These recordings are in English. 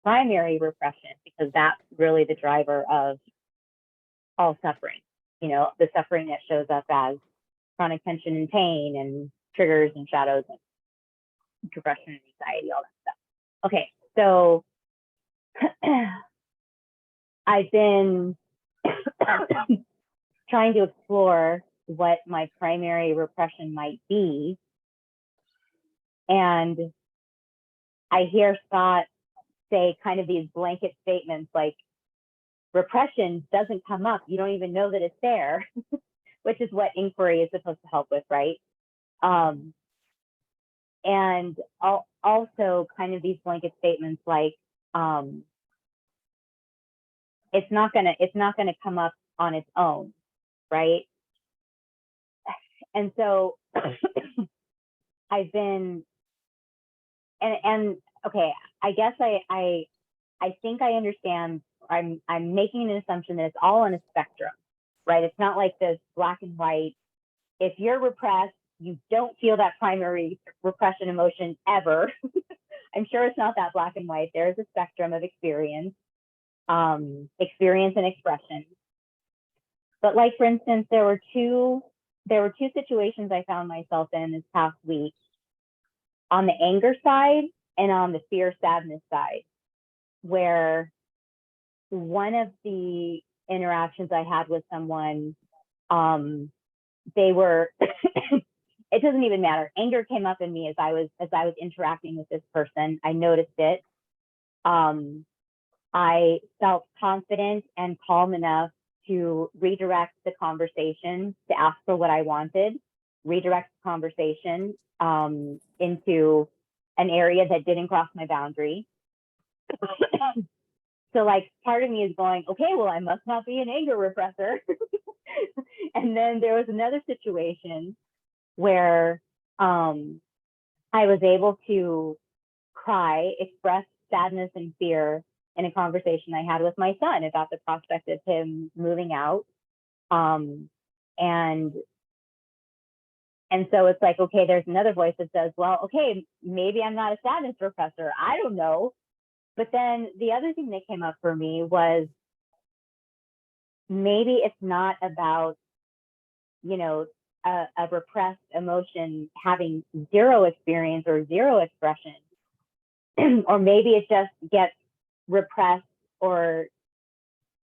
primary repression, because that's really the driver of all suffering. You know, the suffering that shows up as chronic tension and pain and triggers and shadows and depression and anxiety, all that stuff. Okay, so I've been trying to explore what my primary repression might be. And I hear Scott say kind of these blanket statements like, repression doesn't come up. You don't even know that it's there, which is what inquiry is supposed to help with, right? And also kind of these blanket statements like, it's not gonna come up on its own, right? And so I've been, and okay, I guess I think I understand. I'm making an assumption that it's all on a spectrum, right? It's not like this black and white. If you're repressed, you don't feel that primary repression emotion ever. I'm sure it's not that black and white. There's a spectrum of experience and expression. But like, for instance, there were two situations I found myself in this past week, on the anger side and on the fear sadness side, where one of the interactions I had with someone, they were, it doesn't even matter. Anger came up in me as I was interacting with this person. I noticed it. I felt confident and calm enough to redirect the conversation, to ask for what I wanted, redirect the conversation into an area that didn't cross my boundary. So like, part of me is going, okay, well, I must not be an anger repressor. And then there was another situation where I was able to cry, express sadness and fear in a conversation I had with my son about the prospect of him moving out. And so it's like, okay, there's another voice that says, well, okay, maybe I'm not a sadness repressor. I don't know. But then the other thing that came up for me was, maybe it's not about, you know, a repressed emotion having zero experience or zero expression, or maybe it just gets repressed or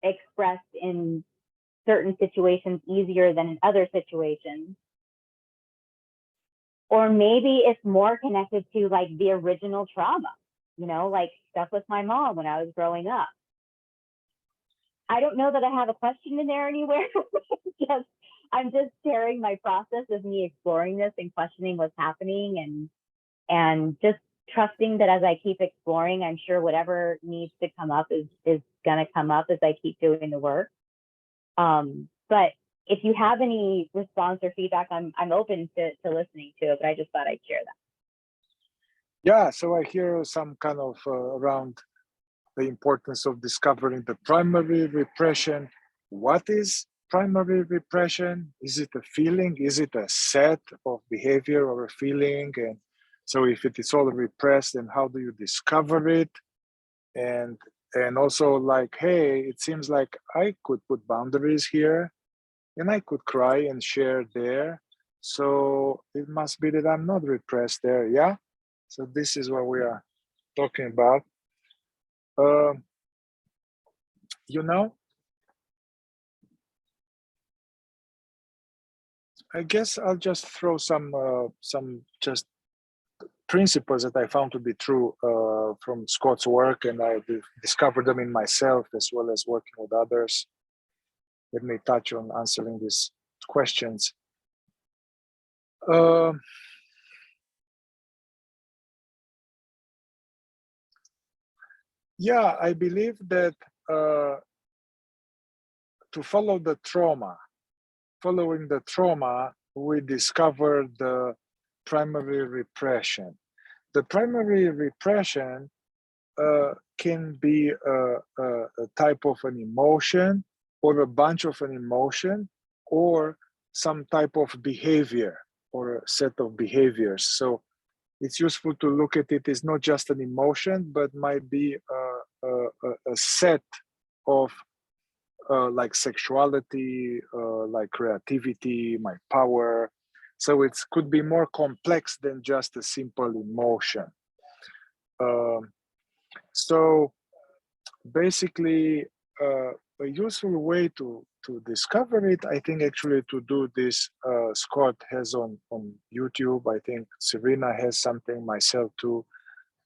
expressed in certain situations easier than in other situations. Or maybe it's more connected to like the original trauma, you know, like stuff with my mom when I was growing up. I don't know that I have a question in there anywhere. I'm just sharing my process of me exploring this and questioning what's happening, and just trusting that as I keep exploring, I'm sure whatever needs to come up is gonna come up as I keep doing the work. But if you have any response or feedback, I'm open to listening to it, but I just thought I'd share that. Yeah, so I hear some kind of around the importance of discovering the primary repression. What is primary repression? Is it a feeling? Is it a set of behavior or a feeling? And so if it is all repressed, then how do you discover it? And also like, hey, it seems like I could put boundaries here and I could cry and share there. So it must be that I'm not repressed there, yeah? So this is what we are talking about. You know, I guess I'll just throw some just principles that I found to be true from Scott's work, and I discovered them in myself as well as working with others. Let me touch on answering these questions. Yeah, I believe that to follow the trauma, following the trauma, we discover the primary repression. The primary repression can be a type of an emotion or a bunch of an emotion or some type of behavior or a set of behaviors. So it's useful to look at it as not just an emotion, but might be a set of like sexuality, like creativity, my power. So it could be more complex than just a simple emotion. So basically, a useful way to discover it, I think actually to do this, Scott has on YouTube, I think Serena has something, myself too,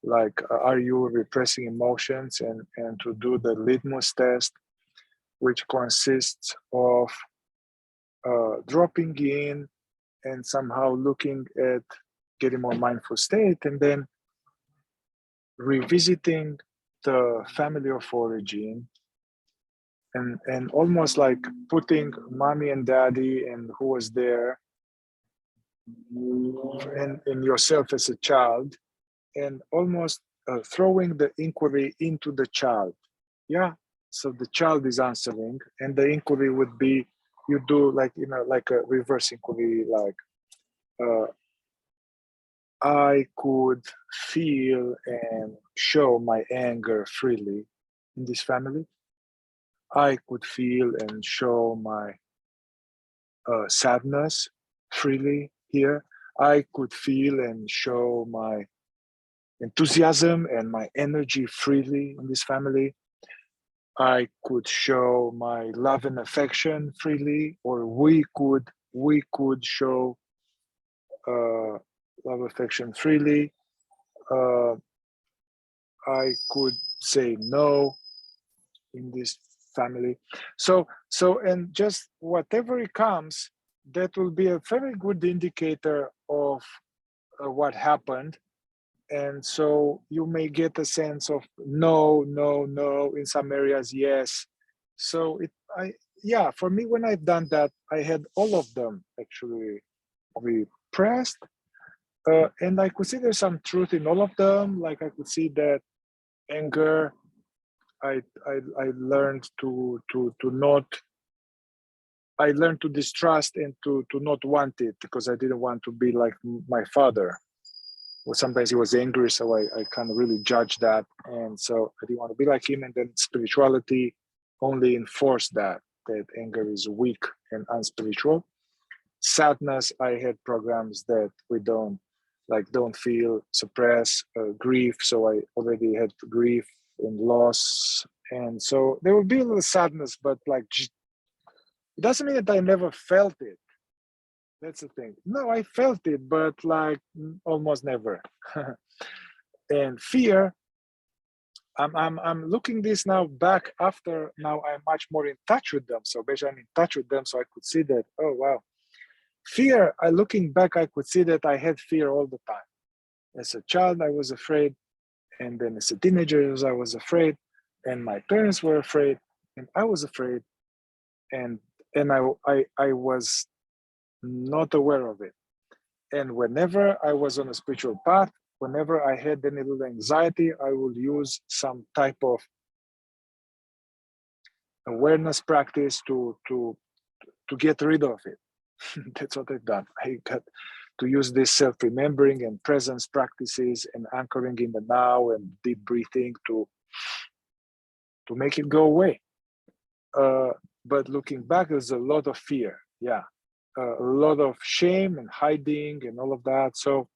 like are you repressing emotions, and to do the litmus test, which consists of dropping in and somehow looking at getting more mindful state, and then revisiting the family of origin, and almost like putting mommy and daddy and who was there and yourself as a child, and almost throwing the inquiry into the child. Yeah, so the child is answering, and the inquiry would be, you do like, you know, like a reverse inquiry, like I could feel and show my anger freely in this family. I could feel and show my sadness freely here. I could feel and show my enthusiasm and my energy freely in this family. I could show my love and affection freely, or we could show love, affection freely. I could say no in this family. So and just whatever it comes, that will be a very good indicator of what happened. And so you may get a sense of no, no, no, in some areas, yes. So yeah, for me, when I've done that, I had all of them actually repressed. And I could see there's some truth in all of them. Like I could see that anger, I learned to not, I learned to distrust and to not want it, because I didn't want to be like my father. Well, sometimes he was angry, so I kind of really judged that, and so I didn't want to be like him. And then spirituality only enforced that anger is weak and unspiritual. Sadness, I had programs that we don't feel, suppress, grief. So I already had grief and loss, and so there will be a little sadness, but like it doesn't mean that I never felt it. That's the thing. No, I felt it, but like almost never. And fear, I'm looking this now back after, now I'm much more in touch with them. So basically I'm in touch with them, so I could see that, oh wow. Fear, looking back, I could see that I had fear all the time. As a child, I was afraid. And then as a teenager, I was afraid. And my parents were afraid. And I was afraid. And I was not aware of it. And whenever I was on a spiritual path, whenever I had any little anxiety, I would use some type of awareness practice to get rid of it. That's what I've done. I got to use this self-remembering and presence practices and anchoring in the now and deep breathing to make it go away. But looking back, there's a lot of fear. Yeah. A lot of shame and hiding and all of that. So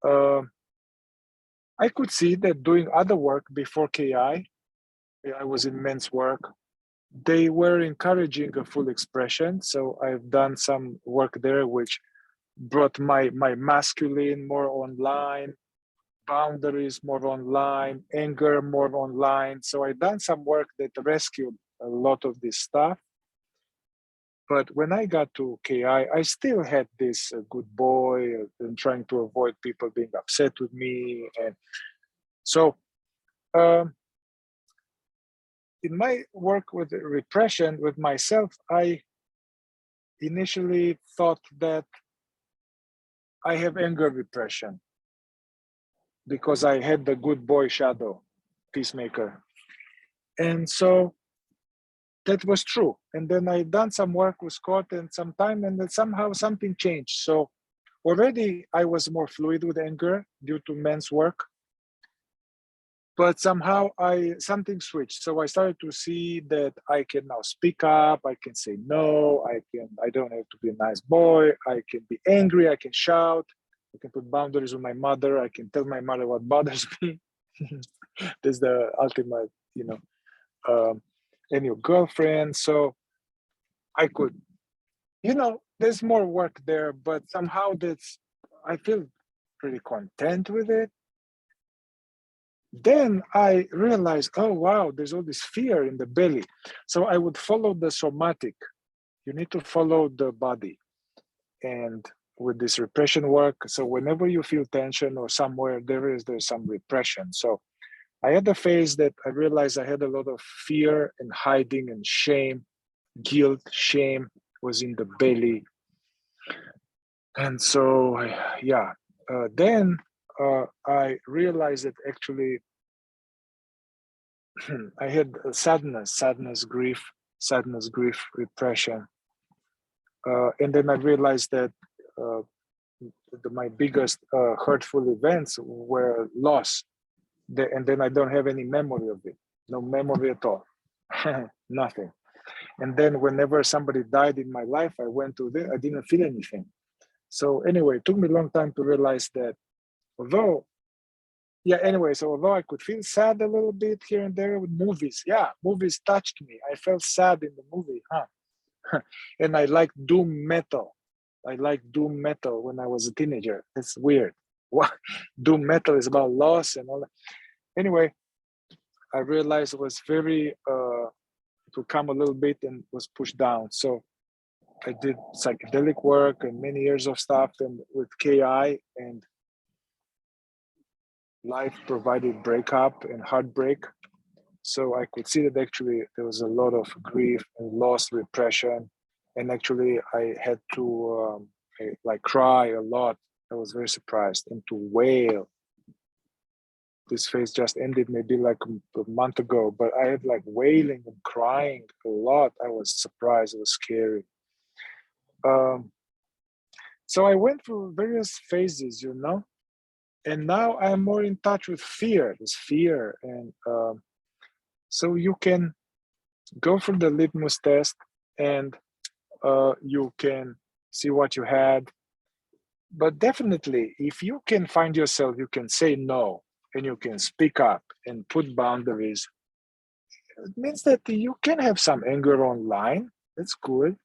I could see that doing other work before KI, I was in men's work, they were encouraging a full expression. So I've done some work there, which brought my masculine more online, boundaries more online, anger more online. So I've done some work that rescued a lot of this stuff. But when I got to KI, I still had this good boy and trying to avoid people being upset with me. And so in my work with repression with myself, I initially thought that I have anger repression because I had the good boy shadow, peacemaker. And so that was true. And then I done some work with Scott and some time, and then somehow something changed. So already I was more fluid with anger due to men's work, but somehow something switched. So I started to see that I can now speak up, I can say no, I don't have to be a nice boy, I can be angry, I can shout, I can put boundaries with my mother, I can tell my mother what bothers me. There's the ultimate, and your girlfriend. So I could, there's more work there, but somehow I feel pretty content with it. Then I realized, oh, wow, there's all this fear in the belly. So I would follow the somatic. You need to follow the body. And with this repression work, so whenever you feel tension or somewhere, there's some repression. So I had a phase that I realized I had a lot of fear and hiding and shame, guilt, shame was in the belly. And so, then I realized that actually I had sadness, grief, repression. And then I realized that my biggest hurtful events were loss. And then I don't have any memory of it, no memory at all, nothing. And then whenever somebody died in my life, I went to I didn't feel anything. So anyway, it took me a long time to realize that although I could feel sad a little bit here and there with movies. Yeah, movies touched me. I felt sad in the movie, and I liked doom metal. I liked doom metal when I was a teenager. It's weird. What doom metal is about loss and all that. Anyway, I realized it was very to come a little bit and was pushed down. So I did psychedelic work and many years of stuff and with KI, and life provided breakup and heartbreak. So I could see that actually there was a lot of grief and loss, repression, and actually I had to cry a lot. I was very surprised, and to wail. This phase just ended maybe like a month ago, but I had like wailing and crying a lot. I was surprised. It was scary. So I went through various phases, and now I'm more in touch with fear. This fear, and so you can go through the litmus test, and you can see what you had. But definitely, if you can find yourself, you can say no, and you can speak up and put boundaries. It means that you can have some anger online. That's good.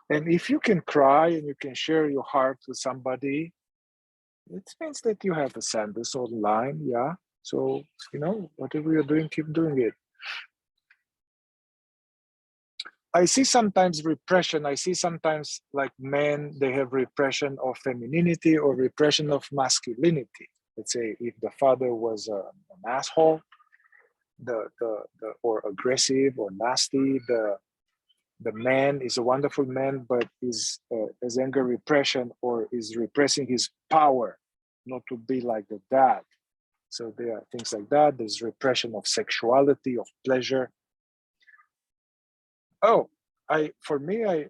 And if you can cry and you can share your heart with somebody, it means that you have a sadness online. Yeah. So, whatever you're doing, keep doing it. I see sometimes repression. I see sometimes like men, they have repression of femininity or repression of masculinity. Let's say if the father was an asshole, or aggressive or nasty, the man is a wonderful man, but has anger repression or is repressing his power, not to be like the dad. So there are things like that. There's repression of sexuality, of pleasure. Oh, I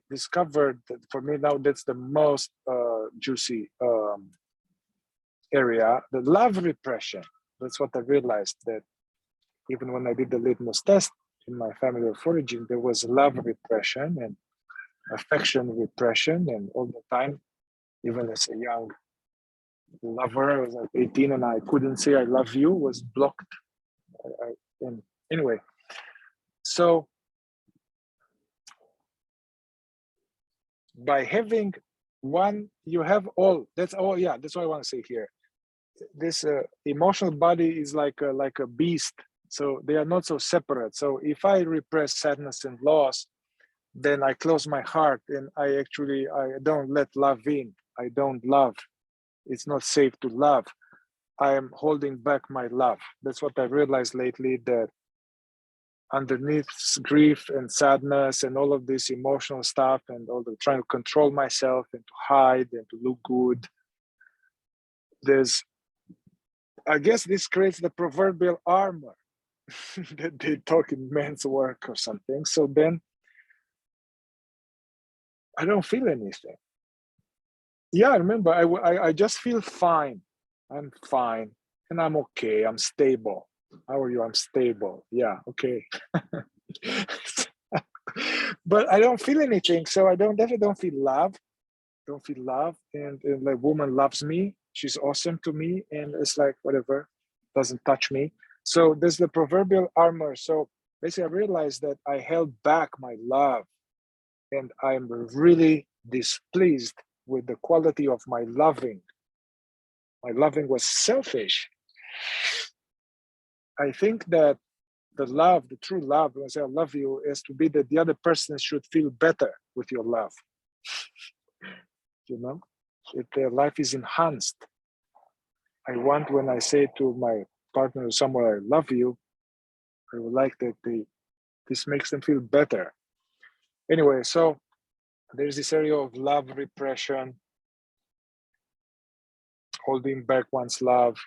discovered that for me now that's the most juicy area, the love repression. That's what I realized, that even when I did the litmus test in my family of origin, there was love repression and affection repression, and all the time, even as a young lover, I was like 18 and I couldn't say I love you, was blocked. And anyway, so by having one, you have all. That's all. Yeah, that's what I want to say here. This emotional body is like a beast. So they are not so separate. So if I repress sadness and loss, then I close my heart and I don't let love in. I don't love. It's not safe to love. I am holding back my love. That's what I realized lately, that underneath grief and sadness and all of this emotional stuff and all the trying to control myself and to hide and to look good, I guess this creates the proverbial armor that they talk in men's work or something. So then I don't feel anything. Yeah, I remember. I just feel fine. I'm fine, and I'm okay. I'm stable. How are you? I'm stable. Yeah, okay. But I don't feel anything, so I definitely don't feel love. Don't feel love, and like woman loves me. She's awesome to me, and it's like whatever, doesn't touch me. So there's the proverbial armor. So basically, I realized that I held back my love, and I'm really displeased with the quality of my loving. My loving was selfish. I think that the love, the true love, when I say I love you, is to be that the other person should feel better with your love. You know, if their life is enhanced. I want, when I say to my partner or someone, I love you, I would like that this makes them feel better. Anyway, so there's this area of love repression, holding back one's love.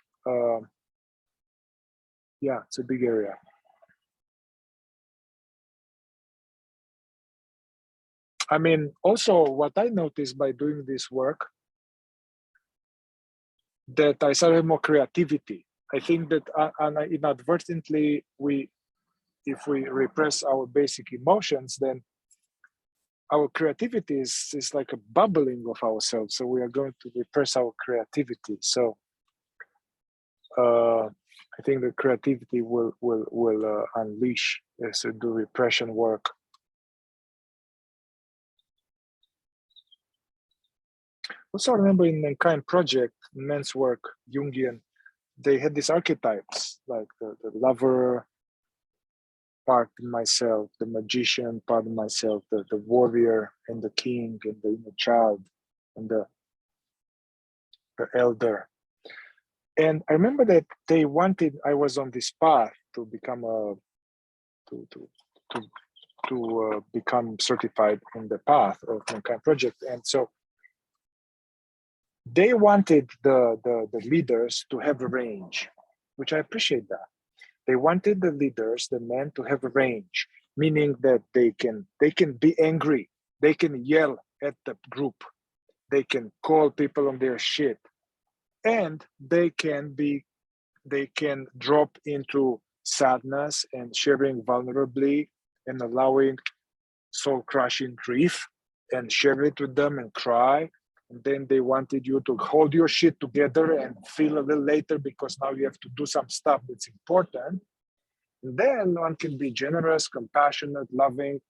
Yeah, it's a big area. I mean, also what I noticed by doing this work, that I started more creativity. I think that inadvertently, if we repress our basic emotions, then our creativity is like a bubbling of ourselves. So we are going to repress our creativity. So I think the creativity will unleash as to do repression work. Also, I remember in Mankind Project, men's work, Jungian, they had these archetypes like the lover part in myself, the magician part of myself, the warrior and the king and the inner child and the elder. And I remember that they wanted, I was on this path to become to become certified in the path of Mankind Project. And so they wanted the leaders to have a range, which I appreciate that. They wanted the leaders, the men, to have a range, meaning that they can be angry, they can yell at the group, they can call people on their shit, and they can drop into sadness and sharing vulnerably and allowing soul crushing grief and share it with them and cry. And then they wanted you to hold your shit together and feel a little later because now you have to do some stuff that's important. And then one can be generous, compassionate, loving.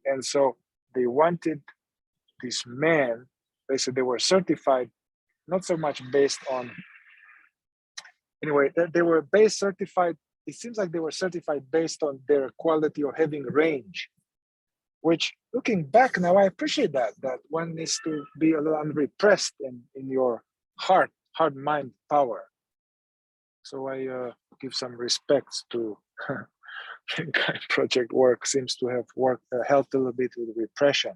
And so they wanted these men, they said they were certified, not so much based on, anyway, they were certified, it seems like they were certified based on their quality of having range, which looking back now, I appreciate that one needs to be a little unrepressed in your heart, mind power. So I give some respects to Mankind Project work. Seems to have worked, helped a little bit with repression.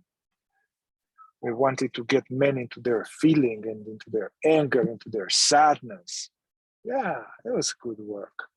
We wanted to get men into their feeling and into their anger, into their sadness. Yeah, it was good work.